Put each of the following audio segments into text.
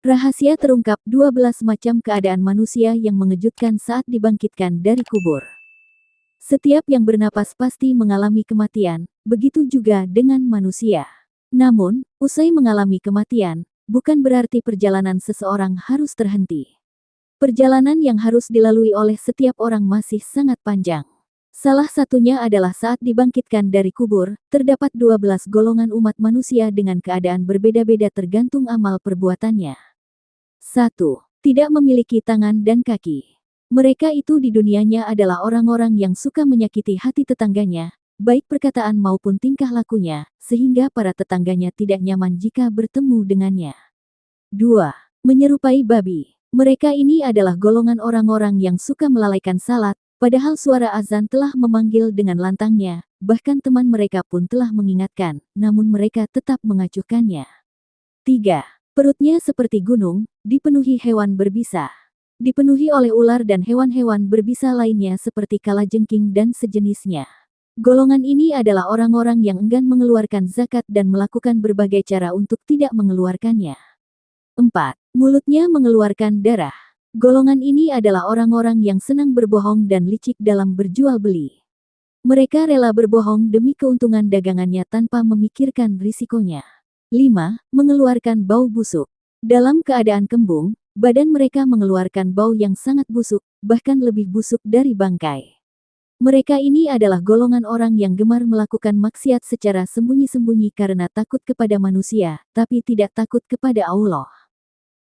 Rahasia terungkap 12 macam keadaan manusia yang mengejutkan saat dibangkitkan dari kubur. Setiap yang bernapas pasti mengalami kematian, begitu juga dengan manusia. Namun, usai mengalami kematian, bukan berarti perjalanan seseorang harus terhenti. Perjalanan yang harus dilalui oleh setiap orang masih sangat panjang. Salah satunya adalah saat dibangkitkan dari kubur, terdapat 12 golongan umat manusia dengan keadaan berbeda-beda tergantung amal perbuatannya. 1. Tidak memiliki tangan dan kaki. Mereka itu di dunianya adalah orang-orang yang suka menyakiti hati tetangganya, baik perkataan maupun tingkah lakunya, sehingga para tetangganya tidak nyaman jika bertemu dengannya. 2. Menyerupai babi. Mereka ini adalah golongan orang-orang yang suka melalaikan salat, padahal suara azan telah memanggil dengan lantangnya, bahkan teman mereka pun telah mengingatkan, namun mereka tetap mengacuhkannya. 3. Perutnya seperti gunung, dipenuhi hewan berbisa. Dipenuhi oleh ular dan hewan-hewan berbisa lainnya seperti kalajengking dan sejenisnya. Golongan ini adalah orang-orang yang enggan mengeluarkan zakat dan melakukan berbagai cara untuk tidak mengeluarkannya. 4. Mulutnya mengeluarkan darah. Golongan ini adalah orang-orang yang senang berbohong dan licik dalam berjual beli. Mereka rela berbohong demi keuntungan dagangannya tanpa memikirkan risikonya. 5. Mengeluarkan bau busuk. Dalam keadaan kembung, badan mereka mengeluarkan bau yang sangat busuk, bahkan lebih busuk dari bangkai. Mereka ini adalah golongan orang yang gemar melakukan maksiat secara sembunyi-sembunyi karena takut kepada manusia, tapi tidak takut kepada Allah.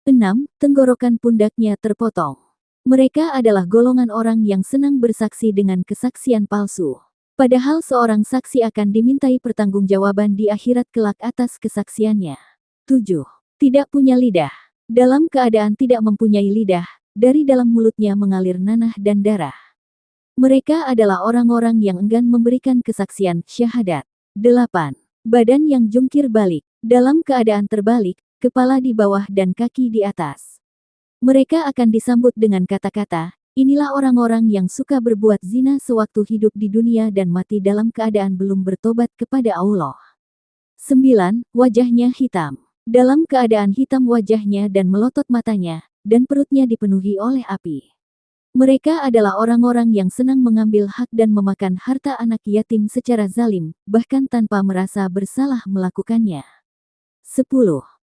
6. Tenggorokan pundaknya terpotong. Mereka adalah golongan orang yang senang bersaksi dengan kesaksian palsu. Padahal seorang saksi akan dimintai pertanggungjawaban di akhirat kelak atas kesaksiannya. 7. Tidak punya lidah. Dalam keadaan tidak mempunyai lidah, dari dalam mulutnya mengalir nanah dan darah. Mereka adalah orang-orang yang enggan memberikan kesaksian syahadat. 8. Badan yang jungkir balik. Dalam keadaan terbalik, kepala di bawah dan kaki di atas. Mereka akan disambut dengan kata-kata, inilah orang-orang yang suka berbuat zina sewaktu hidup di dunia dan mati dalam keadaan belum bertobat kepada Allah. 9. Wajahnya hitam. Dalam keadaan hitam wajahnya dan melotot matanya, dan perutnya dipenuhi oleh api. Mereka adalah orang-orang yang senang mengambil hak dan memakan harta anak yatim secara zalim, bahkan tanpa merasa bersalah melakukannya. 10.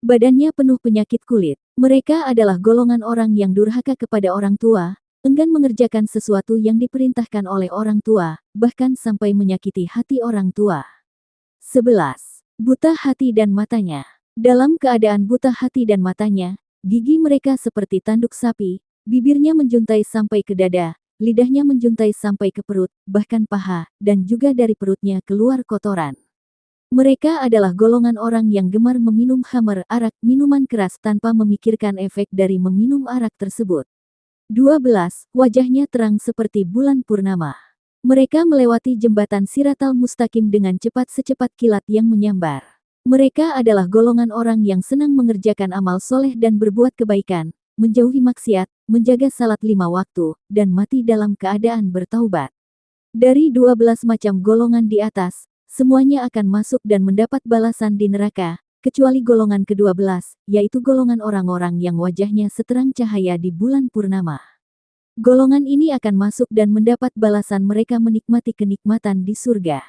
Badannya penuh penyakit kulit. Mereka adalah golongan orang yang durhaka kepada orang tua, enggan mengerjakan sesuatu yang diperintahkan oleh orang tua, bahkan sampai menyakiti hati orang tua. 11. Buta hati dan matanya. Dalam keadaan buta hati dan matanya, gigi mereka seperti tanduk sapi, bibirnya menjuntai sampai ke dada, lidahnya menjuntai sampai ke perut, bahkan paha, dan juga dari perutnya keluar kotoran. Mereka adalah golongan orang yang gemar meminum khamar, arak, minuman keras tanpa memikirkan efek dari meminum arak tersebut. 12. Wajahnya terang seperti bulan purnama. Mereka melewati jembatan Siratal Mustaqim dengan cepat secepat kilat yang menyambar. Mereka adalah golongan orang yang senang mengerjakan amal soleh dan berbuat kebaikan, menjauhi maksiat, menjaga salat 5 waktu, dan mati dalam keadaan bertaubat. Dari 12 macam golongan di atas, semuanya akan masuk dan mendapat balasan di neraka, kecuali golongan ke-12, yaitu golongan orang-orang yang wajahnya seterang cahaya di bulan purnama. Golongan ini akan masuk dan mendapat balasan mereka menikmati kenikmatan di surga.